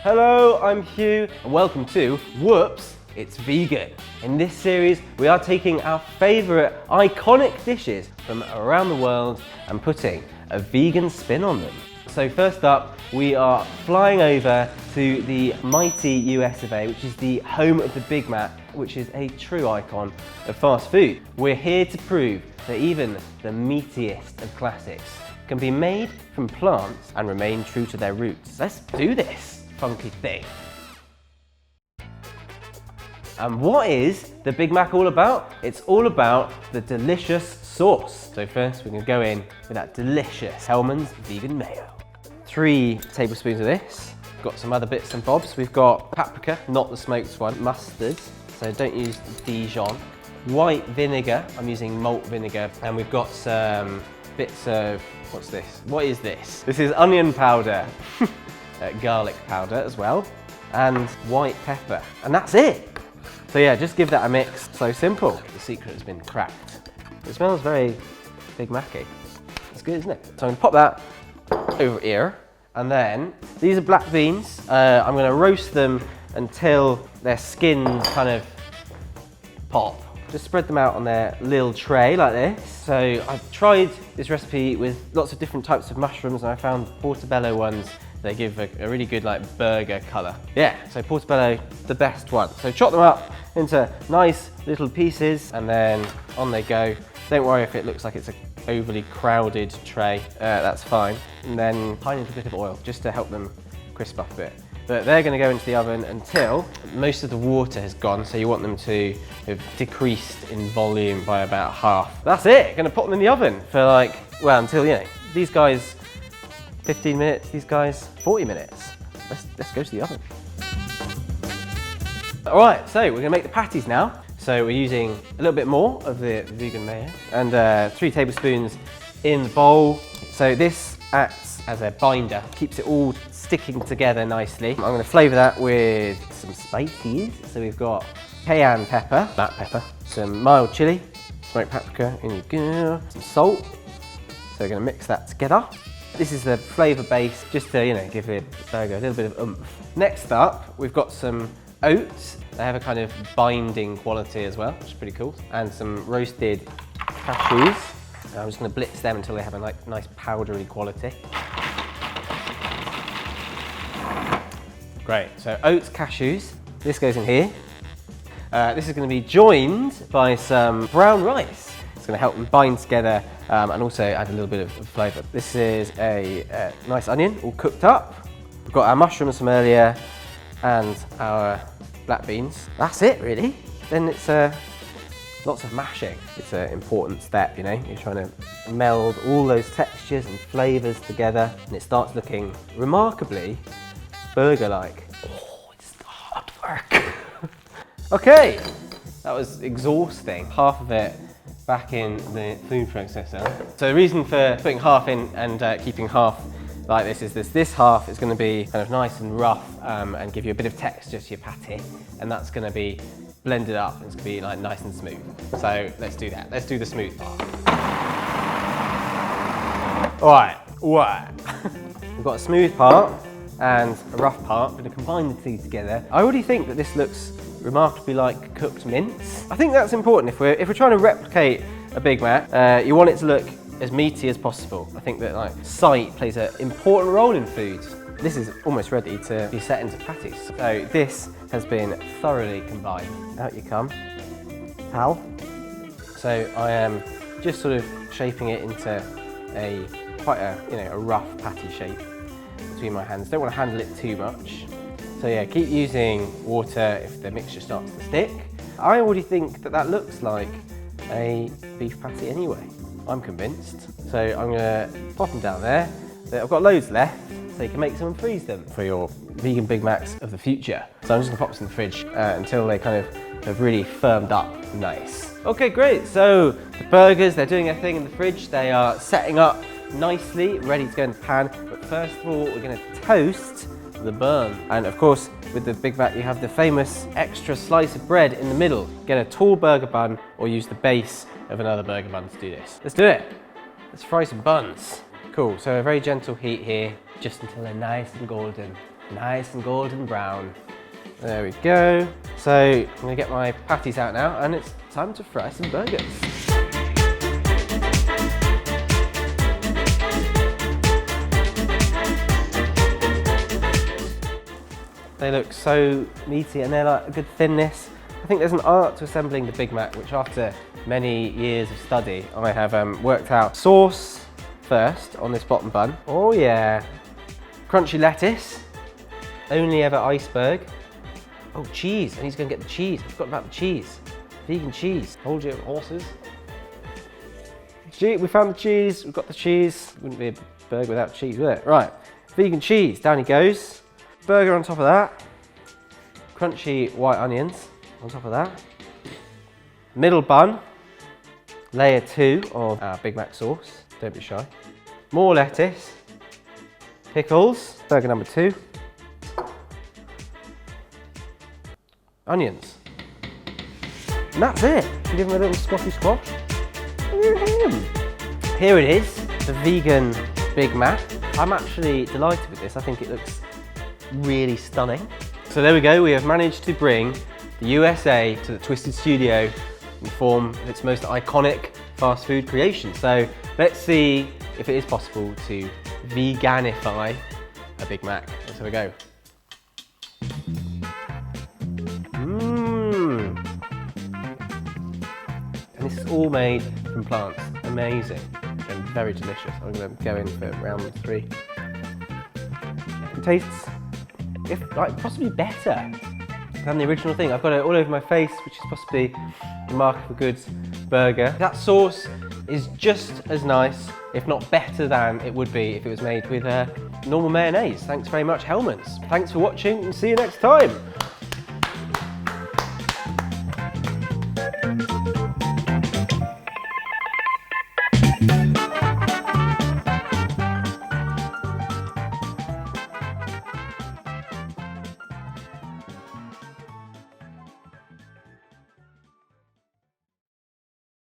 Hello, I'm Hugh and welcome to Whoops, It's Vegan. In this series, we are taking our favourite iconic dishes from around the world and putting a vegan spin on them. So first up, we are flying over to the mighty US of A, which is the home of the Big Mac, which is a true icon of fast food. We're here to prove that even the meatiest of classics can be made from plants and remain true to their roots. Let's do this funky thing. And what is the Big Mac all about? It's all about the delicious sauce. So first we're gonna go in with that delicious Hellmann's vegan mayo. 3 tablespoons of this. Got some other bits and bobs. We've got paprika, not the smoked one, mustard, so don't use Dijon. White vinegar, I'm using malt vinegar, and we've got some bits of, what's this? What is this? This is onion powder, garlic powder as well, and white pepper, and that's it. So yeah, just give that a mix. So simple. The secret has been cracked. It smells very Big Mac-y. It's good, isn't it? So I'm gonna pop that over here, and then these are black beans. I'm gonna roast them until their skin kind of pop. Just spread them out on their little tray like this. So I've tried this recipe with lots of different types of mushrooms, and I found portobello ones. They give a really good like burger colour. Yeah, so portobello, the best one. So chop them up into nice little pieces, and then on they go. Don't worry if it looks like it's an overly crowded tray, that's fine. And then tiny little bit of oil just to help them crisp up a bit. But they're going to go into the oven until most of the water has gone, so you want them to have decreased in volume by about half. That's it, going to put them in the oven for like, well, until, you know, these guys 15 minutes, these guys 40 minutes. Let's go to the oven. All right, so we're going to make the patties now. So we're using a little bit more of the vegan mayo and 3 tablespoons in the bowl. So this acts as a binder, keeps it all sticking together nicely. I'm going to flavour that with some spices. So we've got cayenne pepper, black pepper, some mild chilli, smoked paprika, in you go, some salt. So we're going to mix that together. This is the flavour base, just to, you know, give the burger a little bit of oomph. Next up, we've got some oats. They have a kind of binding quality as well, which is pretty cool. And some roasted cashews. I'm just going to blitz them until they have a like nice powdery quality. Great, so oats, cashews. This goes in here. This is going to be joined by some brown rice. It's going to help them bind together and also add a little bit of flavour. This is a nice onion, all cooked up. We've got our mushrooms from earlier and our black beans. That's it, really. Then it's lots of mashing. It's an important step, you know. You're trying to meld all those textures and flavours together, and it starts looking remarkably burger-like. Oh, it's hard work. Okay, that was exhausting. Half of it back in the food processor. So the reason for putting half in and keeping half like this is this half is going to be kind of nice and rough and give you a bit of texture to your patty, and that's going to be blended up and it's going to be like nice and smooth. So let's do that. Let's do the smooth part. All right. We've got a smooth part and a rough part. I'm going to combine the two together. I already think that this looks remarkably like cooked mince. I think that's important if we're trying to replicate a Big Mac. You want it to look as meaty as possible. I think that like sight plays an important role in food. This is almost ready to be set into patties. So this has been thoroughly combined. Out you come, pal. So I am just sort of shaping it into quite a rough patty shape between my hands. Don't want to handle it too much. So yeah, keep using water if the mixture starts to stick. I already think that looks like a beef patty anyway. I'm convinced. So I'm gonna pop them down there. I've got loads left, so you can make some and freeze them for your vegan Big Macs of the future. So I'm just gonna pop this in the fridge until they kind of have really firmed up nice. Okay, great. So the burgers, they're doing their thing in the fridge. They are setting up nicely, ready to go in the pan. But first of all, we're gonna toast the bun. And of course, with the Big Mac, you have the famous extra slice of bread in the middle. Get a tall burger bun or use the base of another burger bun to do this. Let's do it. Let's fry some buns. Cool, so a very gentle heat here, just until they're nice and golden. Nice and golden brown. There we go. So I'm gonna get my patties out now and it's time to fry some burgers. They look so meaty and they're like a good thinness. I think there's an art to assembling the Big Mac, which after many years of study, I have worked out. Sauce first on this bottom bun. Oh yeah. Crunchy lettuce. Only ever iceberg. Oh, cheese. I need to go and get the cheese. I forgot about the cheese. Vegan cheese. Hold your horses. We found the cheese. We've got the cheese. Wouldn't be a burger without cheese, would it? Right. Vegan cheese. Down he goes. Burger on top of that. Crunchy white onions on top of that. Middle bun. Layer 2 of our Big Mac sauce. Don't be shy. More lettuce. Pickles. Burger number 2. Onions. And that's it. You give them a little squashy squash. Here it is, the vegan Big Mac. I'm actually delighted with this. I think it looks really stunning. So there we go. We have managed to bring the USA to the Twisted Studio in the form of its most iconic fast food creation. So let's see if it is possible to veganify a Big Mac. Let's have a go. And this is all made from plants. Amazing and very delicious. I'm going to go in for round 3. It tastes like possibly better than the original thing. I've got it all over my face, which is possibly the mark of a good burger. That sauce is just as nice, if not better than it would be if it was made with normal mayonnaise. Thanks very much, Hellmann's. Thanks for watching and see you next time.